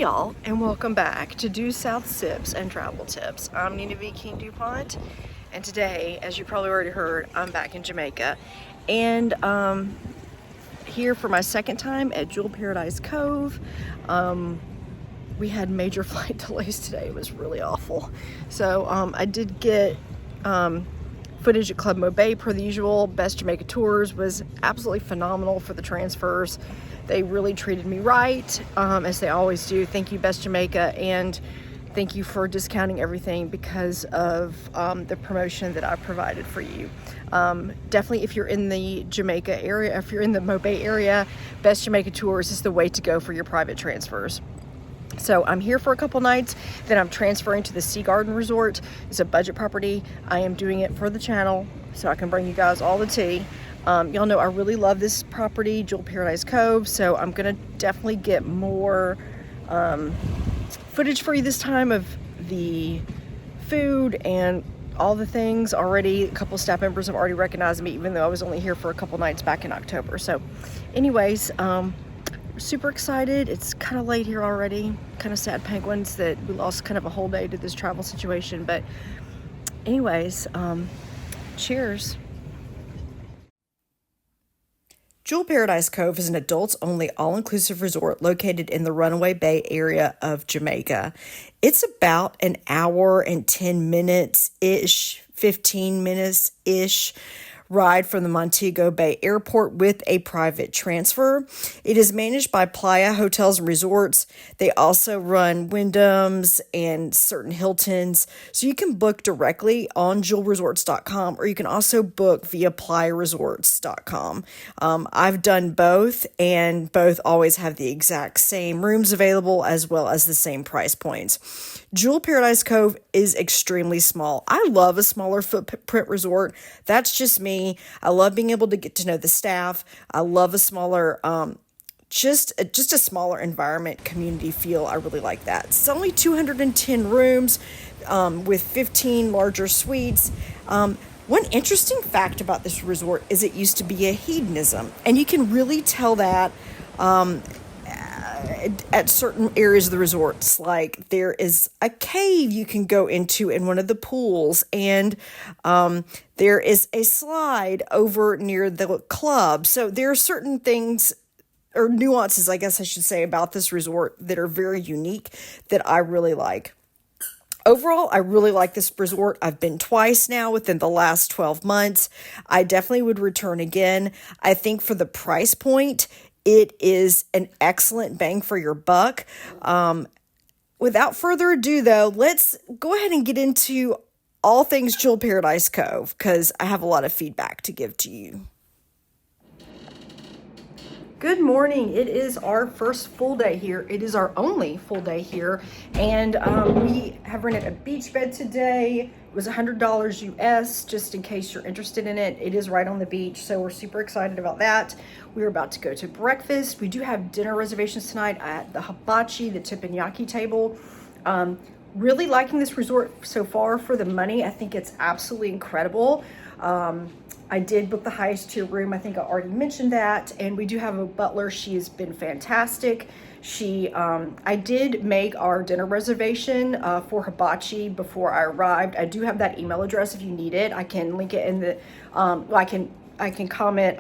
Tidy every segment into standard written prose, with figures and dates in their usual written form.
y'all, and welcome back to Due South Sips and Travel Tips. I'm Nina V. King DuPont, and today, as you probably already heard, I'm back in Jamaica, and here for my second time at Paradise Cove. We had major flight delays today. It was really awful. So I did get footage at Runaway Bay per the usual. Best Jamaica Tours was absolutely phenomenal for the transfers. They really treated me right, as they always do. Thank you, Best Jamaica, and thank you for discounting everything because of the promotion that I provided for you. Definitely, if you're in the Jamaica area, if you're in the Bay area, Best Jamaica Tours is the way to go for your private transfers. So I'm here for a couple nights, then I'm transferring to the Sea Garden Resort. It's a budget property. I am doing it for the channel so I can bring you guys all the tea. Y'all know I really love this property, Paradise Cove, so I'm gonna definitely get more footage for you this time of the food and all the things. Already, a couple staff members have already recognized me, even though I was only here for a couple nights back in October. So anyways, super excited. It's kind of late here already. Kind of sad penguins that we lost kind of a whole day to this travel situation. But anyways, cheers. Paradise Cove is an adults-only, all-inclusive resort located in the Runaway Bay area of Jamaica. It's about an hour and 10 minutes-ish, 15 minutes-ish ride from the Montego Bay Airport with a private transfer. It is managed by Playa Hotels and Resorts. They also run Wyndhams and certain Hiltons. So you can book directly on jewelresorts.com, or you can also book via playaresorts.com. I've done both, and both always have the exact same rooms available as well as the same price points. Paradise Cove is extremely small. I love a smaller footprint resort. That's just me. I love being able to get to know the staff. I love a smaller, just a smaller environment, community feel. I really like that. It's only 210 rooms with 15 larger suites. One interesting fact about this resort is it used to be a hedonism, and you can really tell that at certain areas of the resorts. Like, there is a cave you can go into in one of the pools, and there is a slide over near the club. So there are certain things, or nuances, I guess I should say, about this resort that are very unique that I really like. Overall, I really like this resort. I've been twice now within the last 12 months. I definitely would return again. I think for the price point, it is an excellent bang for your buck. Without further ado, though, let's go ahead and get into all things Paradise Cove, because I have a lot of feedback to give to you. Good morning. It is our first full day here. It is our only full day here, and we have rented a beach bed today. It was $100 US, just in case you're interested in it. It is right on the beach, so we're super excited about that. We're about to go to breakfast. We do have dinner reservations tonight at the hibachi, the teppanyaki table. Really liking this resort so far for the money. I think it's absolutely incredible. I did book the highest tier room. I think I already mentioned that. And we do have a butler. She has been fantastic. I did make our dinner reservation for hibachi before I arrived. I do have that email address if you need it. I can link it in the, I can comment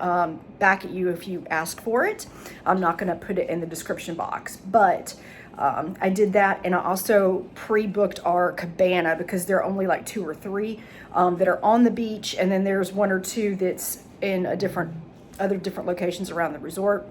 back at you if you ask for it. I'm not gonna put it in the description box, but I did that, and I also pre-booked our cabana because there are only like 2 or 3 that are on the beach, and then there's 1 or 2 that's in other different locations around the resort.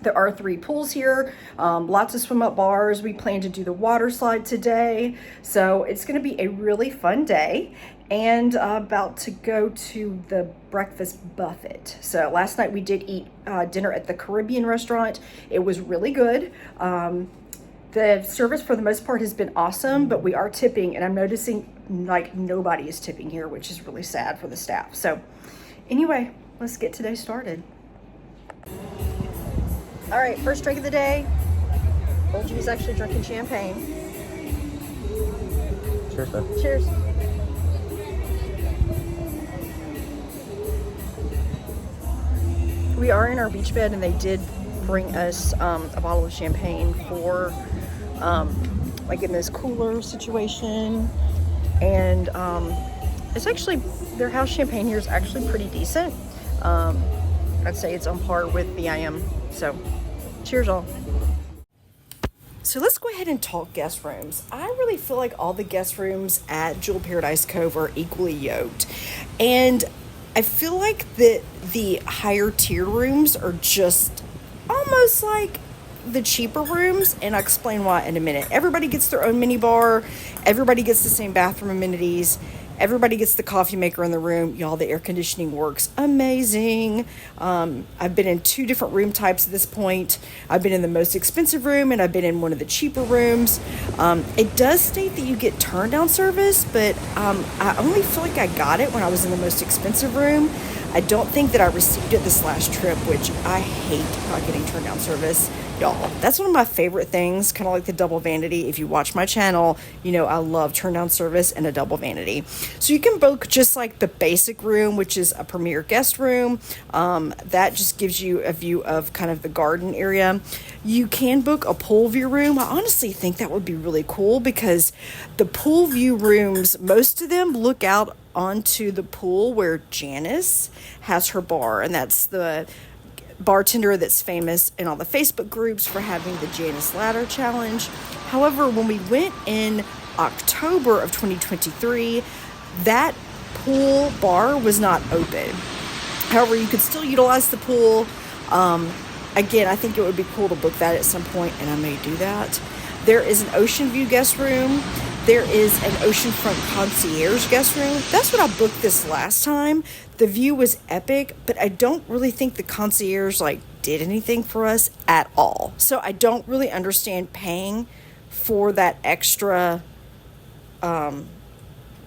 There are 3 pools here, lots of swim up bars. We plan to do the water slide today, so it's going to be a really fun day. And about to go to the breakfast buffet. So last night we did eat dinner at the Caribbean restaurant. It was really good. The service for the most part has been awesome, but we are tipping, and I'm noticing like nobody is tipping here, which is really sad for the staff. So anyway, let's get today started. All right, first drink of the day. Old G's actually drinking champagne. Cheers, man. Cheers. We are in our beach bed, and they did bring us a bottle of champagne for like in this cooler situation. And it's actually, their house champagne here is actually pretty decent. I'd say it's on par with BIM. So cheers all. So let's go ahead and talk guest rooms. I really feel like all the guest rooms at Jewel Paradise Cove are equally yoked. And I feel like that the higher tier rooms are just almost like the cheaper rooms, and I'll explain why in a minute. Everybody gets their own mini bar. Everybody gets the same bathroom amenities. Everybody gets the coffee maker in the room. Y'all, the air conditioning works amazing. I've been in 2 different room types at this point. I've been in the most expensive room, and I've been in one of the cheaper rooms. It does state that you get turn down service, but I only feel like I got it when I was in the most expensive room. I don't think that I received it this last trip, which I hate not getting turn down service. Y'all, that's one of my favorite things, kind of like the double vanity. If you watch my channel, you know I love turn down service and a double vanity. So you can book just like the basic room, which is a premier guest room. That just gives you a view of kind of the garden area. You can book a pool view room. I honestly think that would be really cool because the pool view rooms, most of them look out onto the pool where Janice has her bar, and that's the bartender that's famous in all the Facebook groups for having the Janice Ladder Challenge. However, when we went in October of 2023, that pool bar was not open. However, you could still utilize the pool. Again, I think it would be cool to book that at some point, and I may do that. There is an ocean view guest room. There is an oceanfront concierge guest room. That's what I booked this last time. The view was epic, but I don't really think the concierge did anything for us at all. So I don't really understand paying for that extra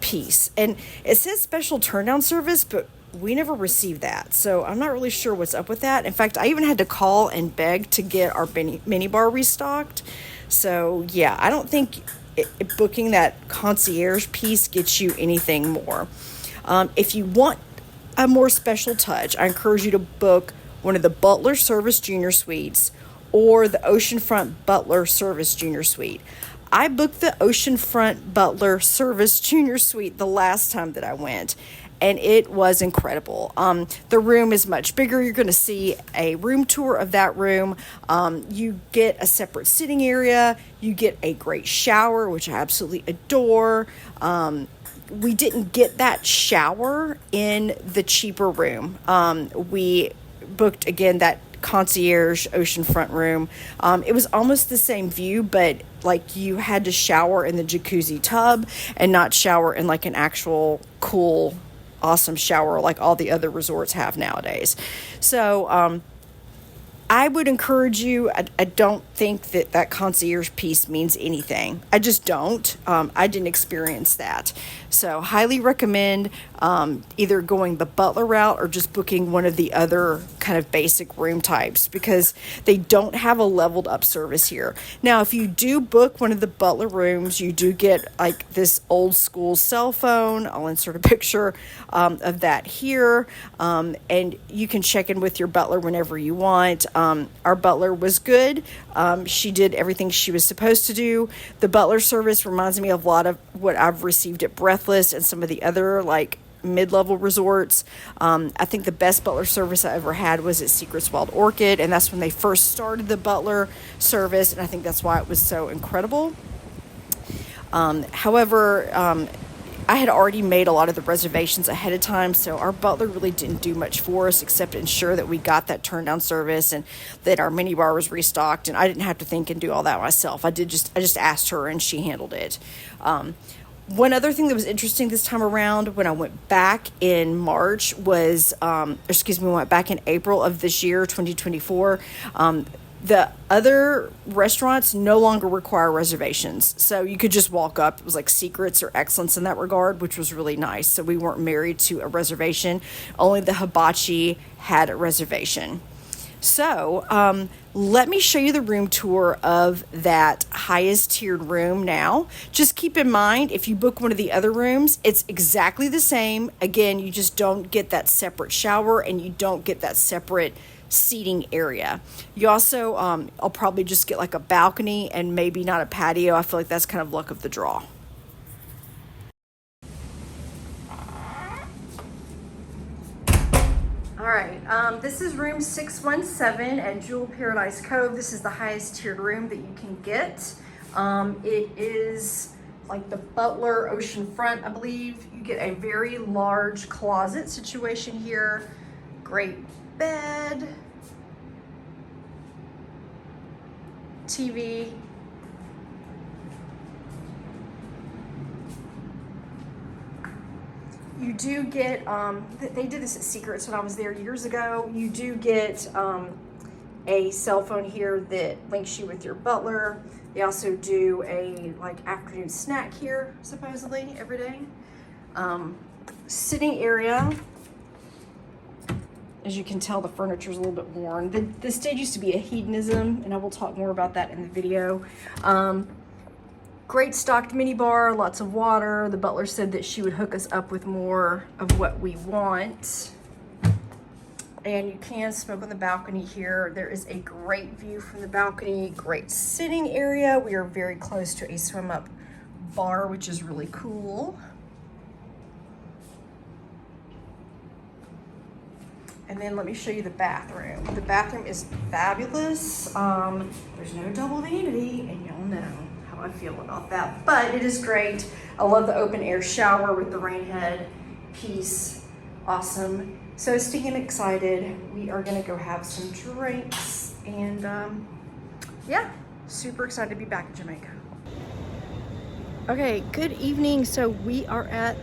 piece. And it says special turn down service, but we never received that. So I'm not really sure what's up with that. In fact, I even had to call and beg to get our mini bar restocked. So yeah, I don't think booking that concierge piece gets you anything more. If you want a more special touch, I encourage you to book one of the Butler Service Junior Suites or the Oceanfront Butler Service Junior Suite. I booked the Oceanfront Butler Service Junior Suite the last time that I went, and it was incredible. The room is much bigger. You're going to see a room tour of that room. You get a separate sitting area. You get a great shower, which I absolutely adore. We didn't get that shower in the cheaper room. We booked, again, that concierge oceanfront room. It was almost the same view, but you had to shower in the jacuzzi tub and not shower in an actual cool, awesome shower like all the other resorts have nowadays. So I would encourage you. I don't think that concierge piece means anything. I just don't. I didn't experience that. So highly recommend either going the Butler route or just booking one of the other kind of basic room types, because they don't have a leveled up service here. Now, if you do book one of the Butler rooms, you do get this old school cell phone. I'll insert a picture of that here. And you can check in with your butler whenever you want. Our butler was good. She did everything she was supposed to do. The butler service reminds me of a lot of what I've received at Breathless and some of the other mid-level resorts. I think the best butler service I ever had was at Secrets Wild Orchid, and that's when they first started the butler service, and I think that's why it was so incredible. However, I had already made a lot of the reservations ahead of time, so our butler really didn't do much for us except ensure that we got that turn down service and that our mini bar was restocked, and I didn't have to think and do all that myself. I just asked her and she handled it. One other thing that was interesting this time around when I went back in March was, we went back in April of this year, 2024. The other restaurants no longer require reservations. So you could just walk up. It was Secrets or Excellence in that regard, which was really nice. So we weren't married to a reservation. Only the Hibachi had a reservation. So let me show you the room tour of that highest tiered room now. Just keep in mind, if you book one of the other rooms, it's exactly the same. Again, you just don't get that separate shower and you don't get that separate seating area. You also, I'll probably just get like a balcony and maybe not a patio. I feel like that's kind of luck of the draw. All right, this is room 617 at Paradise Cove. This is the highest tiered room that you can get. It is like the Butler oceanfront, I believe. You get a very large closet situation here. Great bed, TV. You do get, they did this at Secrets when I was there years ago. You do get a cell phone here that links you with your butler. They also do a like afternoon snack here, supposedly every day. Sitting area. As you can tell, the furniture is a little bit worn. This did used to be a hedonism, and I will talk more about that in the video. Great stocked mini bar, lots of water. The butler said that she would hook us up with more of what we want. And you can smoke on the balcony here. There is a great view from the balcony, great sitting area. We are very close to a swim up bar, which is really cool. And then let me show you the bathroom. The bathroom is fabulous. There's no double vanity, and y'all know how I feel about that, but it is great. I love the open air shower with the rain head piece. Awesome. So stinking excited. We are gonna go have some drinks, and yeah, super excited to be back in Jamaica. Okay, good evening. So we are at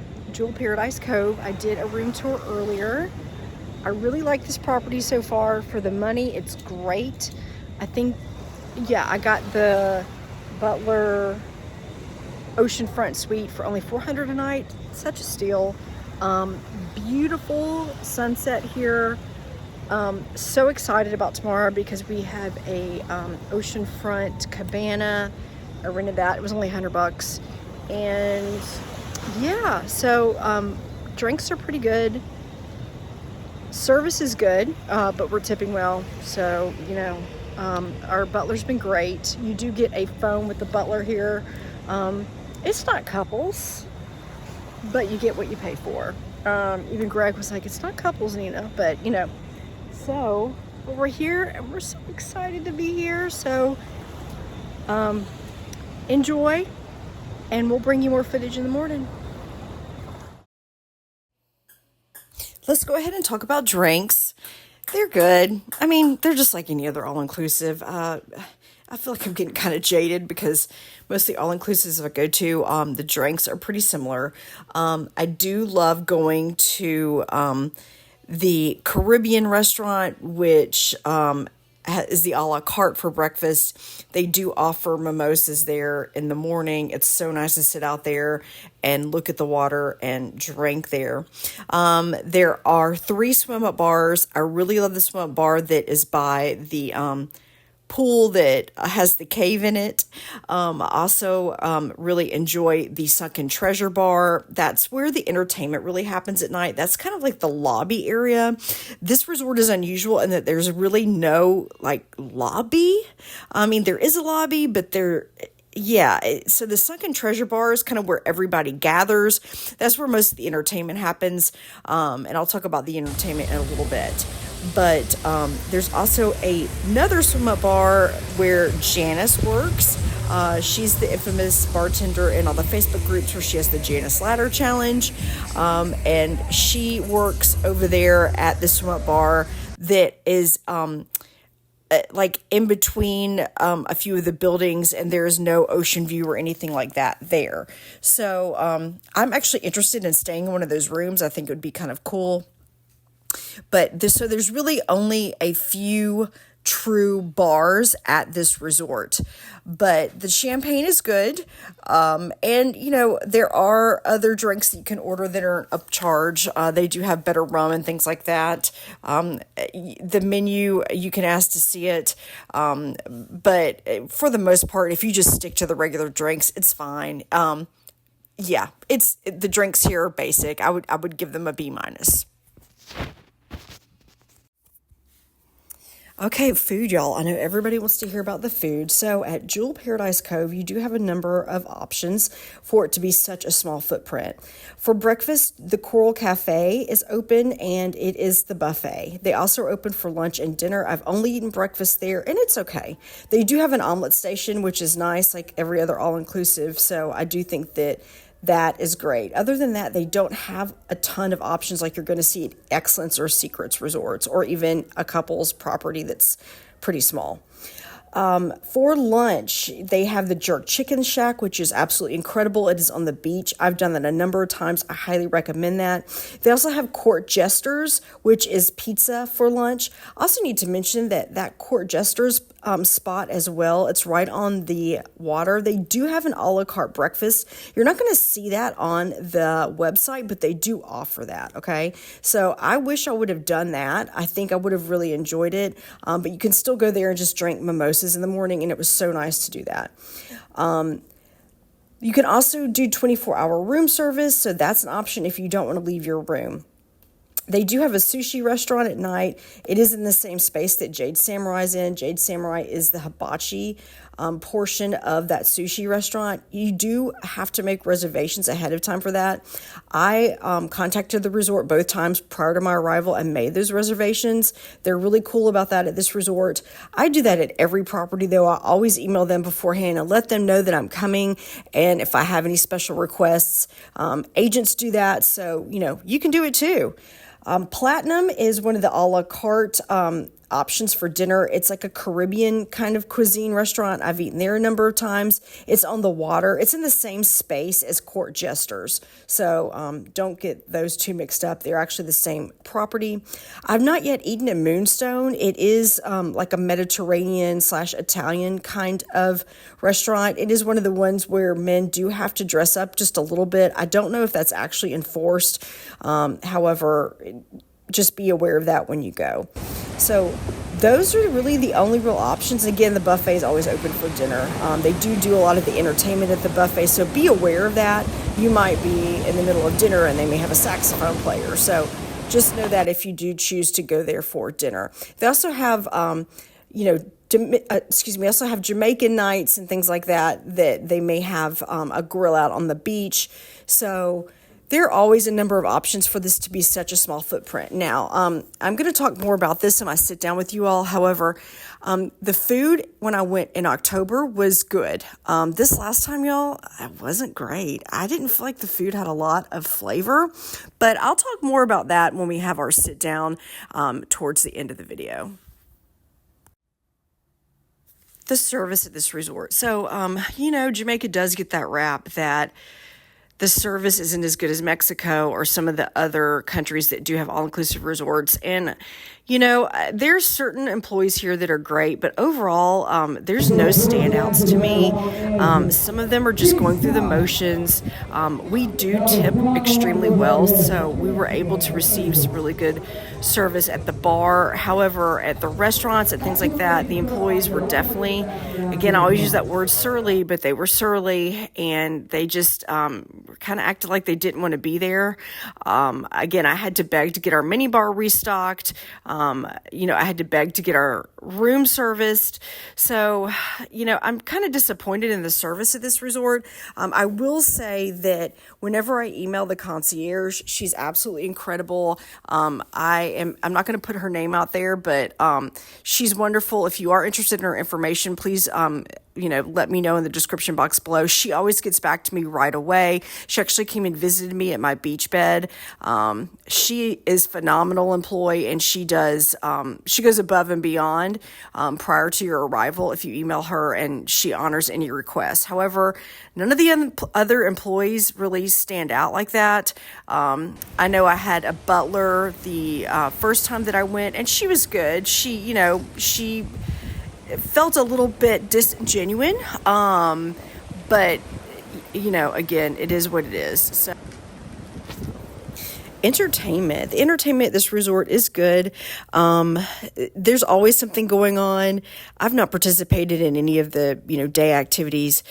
Paradise Cove. I did a room tour earlier. I really like this property so far. For the money, it's great. I think, yeah, I got the Butler oceanfront suite for only $400 a night. Such a steal. Beautiful sunset here. So excited about tomorrow because we have a oceanfront cabana. I rented that. It was only $100. And yeah, so drinks are pretty good. Service is good, but we're tipping well. So, you know, our butler's been great. You do get a phone with the butler here. It's not couples, but you get what you pay for. Even Greg was like, it's not couples, Nina, but you know. So, but we're here and we're so excited to be here. So, enjoy, and we'll bring you more footage in the morning. Let's go ahead and talk about drinks. They're good. I mean, they're just like any other all-inclusive. I feel like I'm getting kind of jaded because most of the all-inclusives I go to, the drinks are pretty similar. I do love going to the Caribbean restaurant, which is the a la carte for breakfast. They do offer mimosas there in the morning. It's so nice to sit out there and look at the water and drink there. There are 3 swim-up bars. I really love the swim-up bar that is by the pool that has the cave in it. I also really enjoy the Sunken Treasure Bar. That's where the entertainment really happens at night. That's kind of like the lobby area. This resort is unusual in that there's really no like lobby. I mean, there is a lobby, but so the Sunken Treasure Bar is kind of where everybody gathers. That's where most of the entertainment happens. And I'll talk about the entertainment in a little bit. But there's also another swim-up bar where Janice works. She's the infamous bartender in all the Facebook groups where she has the Janice Ladder Challenge. And she works over there at the swim-up bar that is like in between a few of the buildings, and there is no ocean view or anything like that there. So I'm actually interested in staying in one of those rooms. I think it would be kind of cool. But so there's really only a few true bars at this resort, but the champagne is good. And you know, there are other drinks that you can order that aren't upcharge. They do have better rum and things like that. The menu, you can ask to see it. But for the most part, if you just stick to the regular drinks, it's fine. Yeah, the drinks here are basic. I would give them a B-. Okay, food, y'all. I know everybody wants to hear about the food. So at Jewel Paradise Cove, you do have a number of options for it to be such a small footprint. For breakfast, the Coral Cafe is open and it is the buffet. They also are open for lunch and dinner. I've only eaten breakfast there and it's okay. They do have an omelet station, which is nice, like every other all-inclusive. So I do think that is great. Other than that, they don't have a ton of options like you're going to see at Excellence or Secrets Resorts, or even a couple's property that's pretty small. For lunch, they have the Jerk Chicken Shack, which is absolutely incredible. It is on the beach. I've done that a number of times. I highly recommend that. They also have Court Jesters, which is pizza for lunch. I also need to mention that Court Jesters spot as well. It's right on the water. They do have an a la carte breakfast. You're not going to see that on the website, but they do offer that, okay? So I wish I would have done that. I think I would have really enjoyed it, but you can still go there and just drink mimosas in the morning, and it was so nice to do that. You can also do 24-hour room service, so that's an option if you don't want to leave your room. They do have a sushi restaurant at night. It is in the same space that Jade Samurai is in. Jade Samurai is the hibachi portion of that sushi restaurant. You do have to make reservations ahead of time for that. I contacted the resort both times prior to my arrival and made those reservations. They're really cool about that at this resort. I do that at every property, though. I always email them beforehand and let them know that I'm coming, and if I have any special requests. Agents do that, so you can do it too. Platinum is one of the a la carte options for dinner. It's like a Caribbean kind of cuisine restaurant. I've eaten there a number of times. It's on the water. It's in the same space as Court Jesters. So don't get those two mixed up. They're actually the same property. I've not yet eaten at Moonstone. It is like a Mediterranean / Italian kind of restaurant. It is one of the ones where men do have to dress up just a little bit. I don't know if that's actually enforced. However, just be aware of that when you go. So those are really the only real options. Again, the buffet is always open for dinner. They do a lot of the entertainment at the buffet, so be aware of that. You might be in the middle of dinner and they may have a saxophone player. So just know that if you do choose to go there for dinner. They also have, also have Jamaican nights and things like that they may have a grill out on the beach. So there are always a number of options for this to be such a small footprint. Now, I'm going to talk more about this when I sit down with you all. However, the food when I went in October was good. This last time, y'all, it wasn't great. I didn't feel like the food had a lot of flavor, but I'll talk more about that when we have our sit down towards the end of the video. The service at this resort. So, Jamaica does get that rap that the service isn't as good as Mexico or some of the other countries that do have all-inclusive resorts. And, there's certain employees here that are great, but overall, there's no standouts to me. Some of them are just going through the motions. We do tip extremely well, so we were able to receive some really good service at the bar. However, at the restaurants and things like that, the employees were definitely, again, I always use that word surly, but they were surly, and they just kind of acted like they didn't want to be there. Again, I had to beg to get our mini bar restocked. I had to beg to get our room serviced. So, I'm kind of disappointed in the service at this resort. I will say that whenever I email the concierge, she's absolutely incredible. I'm not going to put her name out there, but she's wonderful. If you are interested in her information, please let me know in the description box below. She always gets back to me right away. She actually came and visited me at my beach bed. She is a phenomenal employee, and she goes above and beyond prior to your arrival if you email her, and she honors any requests. However, none of the other employees really stand out like that. I know I had a butler the first time that I went, and she was good. She felt a little bit disingenuine, but again, it is what it is. So entertainment. The entertainment at this resort is good. There's always something going on. I've not participated in any of the, day activities.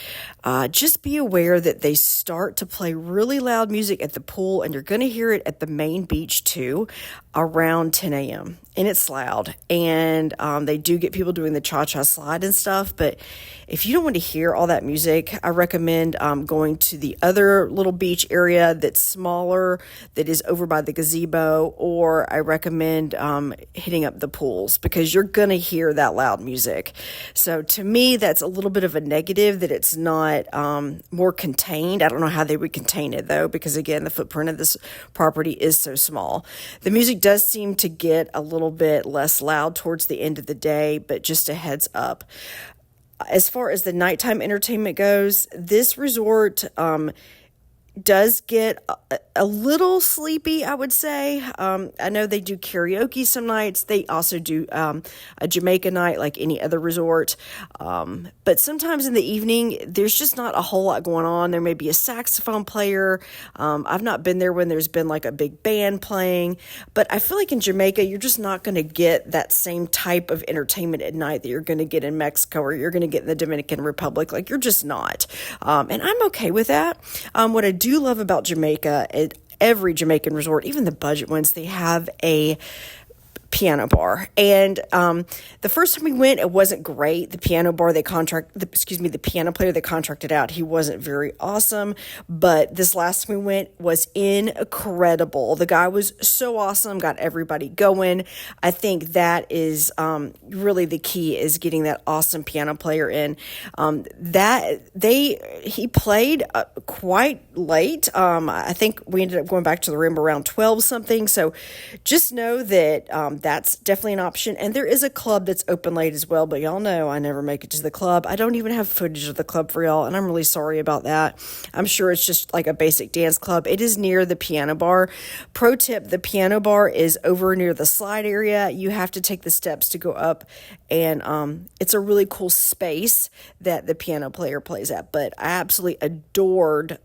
Just be aware that they start to play really loud music at the pool, and you're going to hear it at the main beach too, around 10 a.m. And it's loud. And they do get people doing the cha-cha slide and stuff. But if you don't want to hear all that music, I recommend going to the other little beach area that's smaller, that is over by the gazebo, or I recommend hitting up the pools, because you're going to hear that loud music. So to me, that's a little bit of a negative, that it's not more contained. I don't know how they would contain it though, because again, the footprint of this property is so small. The music does seem to get a little bit less loud towards the end of the day, but just a heads up. As far as the nighttime entertainment goes, this resort does get a little sleepy, I would say. I know they do karaoke some nights. They also do a Jamaica night like any other resort. But sometimes in the evening, there's just not a whole lot going on. There may be a saxophone player. I've not been there when there's been like a big band playing. But I feel like in Jamaica, you're just not going to get that same type of entertainment at night that you're going to get in Mexico, or you're going to get in the Dominican Republic. Like, you're just not. And I'm okay with that. What I do love about Jamaica, at every Jamaican resort, even the budget ones, they have a piano bar. And the first time we went, it wasn't great. The piano bar the piano player they contracted out, he wasn't very awesome. But this last time we went was incredible. The guy was so awesome, got everybody going. I think that is really the key, is getting that awesome piano player in. He played quite late. I think we ended up going back to the room around 12 something. So just know that that's definitely an option. And there is a club that's open late as well, but y'all know I never make it to the club. I don't even have footage of the club for y'all, and I'm really sorry about that. I'm sure it's just like a basic dance club. It is near the piano bar. Pro tip, the piano bar is over near the slide area. You have to take the steps to go up, and it's a really cool space that the piano player plays at. But I absolutely adored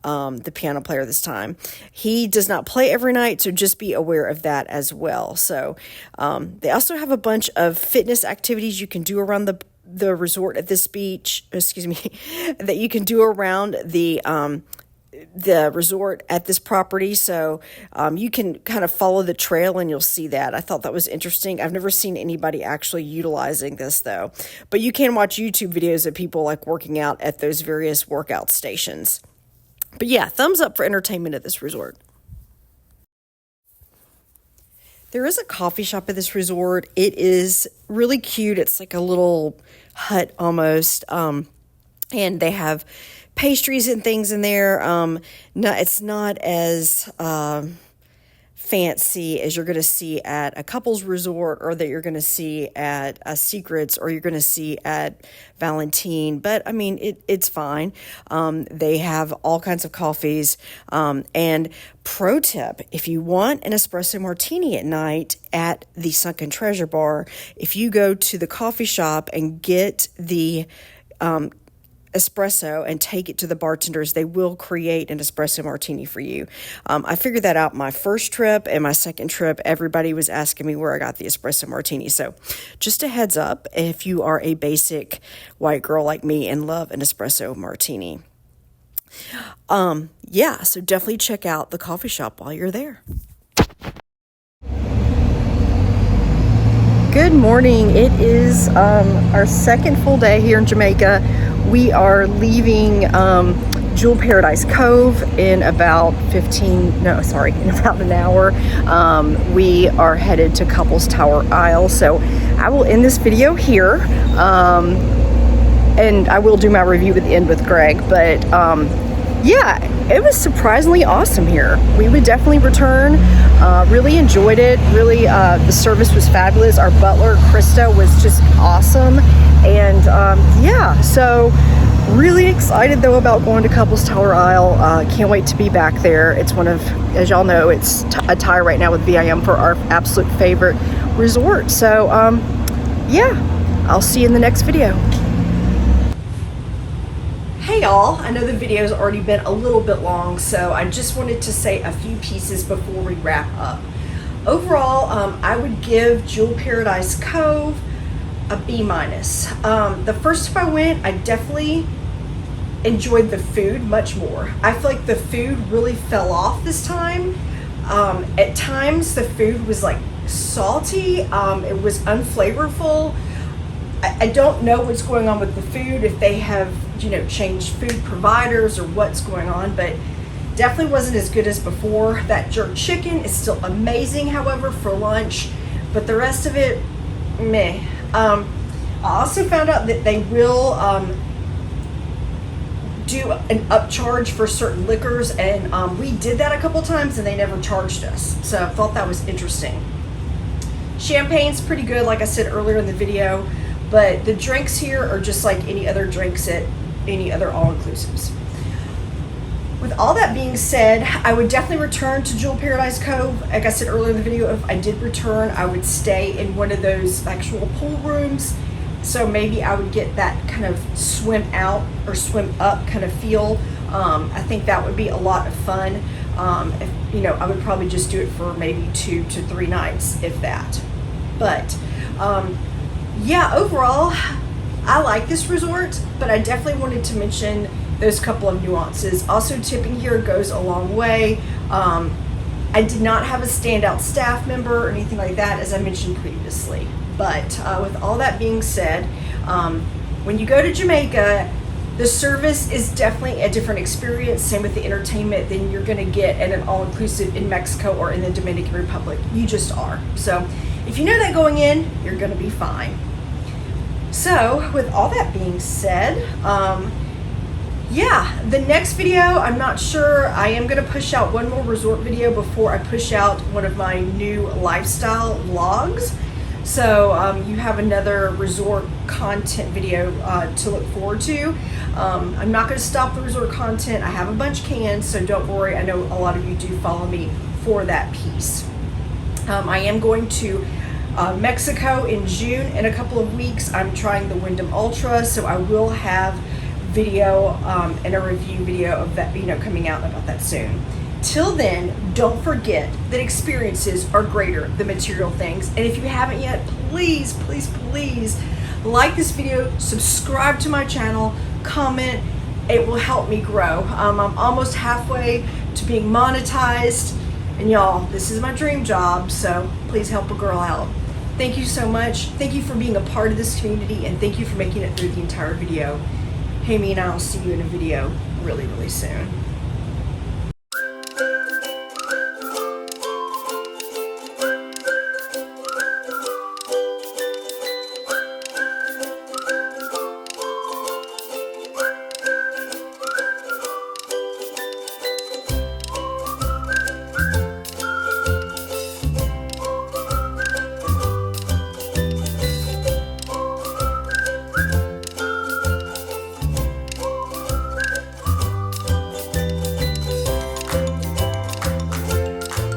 the piano player this time. He does not play every night, so just be aware of that as well. So they also have a bunch of fitness activities you can do around the resort at this beach, that you can do around the resort at this property. So you can kind of follow the trail and you'll see that. I thought that was interesting. I've never seen anybody actually utilizing this though, but you can watch YouTube videos of people like working out at those various workout stations. But yeah, thumbs up for entertainment at this resort. There is a coffee shop at this resort. It is really cute. It's like a little hut almost. And they have pastries and things in there. It's not as fancy as you're going to see at a couples resort, or that you're going to see at Secrets, or you're going to see at Valentine. But I mean, it's fine. They have all kinds of coffees. And pro tip, if you want an espresso martini at night at the Sunken Treasure Bar, if you go to the coffee shop and get the espresso and take it to the bartenders, they will create an espresso martini for you. I figured that out my first trip, and my second trip, everybody was asking me where I got the espresso martini. So just a heads up, if you are a basic white girl like me and love an espresso martini. So definitely check out the coffee shop while you're there. Good morning. It is our second full day here in Jamaica. We are leaving Paradise Cove in about in about an hour. We are headed to Couples Tower Isle. So I will end this video here. And I will do my review at the end with Greg. But yeah, it was surprisingly awesome here. We would definitely return. Really enjoyed it. Really, the service was fabulous. Our butler, Krista, was just awesome. And so really excited though about going to Couples Tower Isle. Can't wait to be back there. It's one of, as y'all know, it's a tie right now with VIM for our absolute favorite resort. So I'll see you in the next video. Hey y'all, I know the video's already been a little bit long, so I just wanted to say a few pieces before we wrap up. Overall, I would give Jewel Paradise Cove a B-. The first time I went, I definitely enjoyed the food much more. I feel like the food really fell off this time. At times, the food was like salty, it was unflavorful. I don't know what's going on with the food, if they have, changed food providers or what's going on, but definitely wasn't as good as before. That jerk chicken is still amazing, however, for lunch, but the rest of it, meh. I also found out that they will do an upcharge for certain liquors, and we did that a couple times and they never charged us, so I thought that was interesting. Champagne's pretty good, like I said earlier in the video, but the drinks here are just like any other drinks at any other all-inclusives. With all that being said, I would definitely return to Jewel Paradise Cove. Like I said earlier in the video, if I did return, I would stay in one of those actual pool rooms. So maybe I would get that kind of swim out or swim up kind of feel. I think that would be a lot of fun. I would probably just do it for maybe 2 to 3 nights, if that. But yeah, overall, I like this resort, but I definitely wanted to mention those couple of nuances. Also, tipping here goes a long way. I did not have a standout staff member or anything like that, as I mentioned previously. But with all that being said, when you go to Jamaica, the service is definitely a different experience. Same with the entertainment than you're gonna get at an all-inclusive in Mexico or in the Dominican Republic. You just are. So if you know that going in, you're gonna be fine. So with all that being said, yeah, the next video, I'm not sure. I am gonna push out one more resort video before I push out one of my new lifestyle vlogs. So you have another resort content video to look forward to. I'm not gonna stop the resort content. I have a bunch canned, so don't worry. I know a lot of you do follow me for that piece. I am going to Mexico in June in a couple of weeks. I'm trying the Wyndham Ultra, so I will have video and a review video of that, coming out about that soon. Till then, don't forget that experiences are greater than material things. And if you haven't yet, please, please, please like this video, subscribe to my channel, comment. It will help me grow. I'm almost halfway to being monetized, and y'all, this is my dream job, so please help a girl out. Thank you so much. Thank you for being a part of this community, and thank you for making it through the entire video. Hey, me and I will see you in a video really, really soon.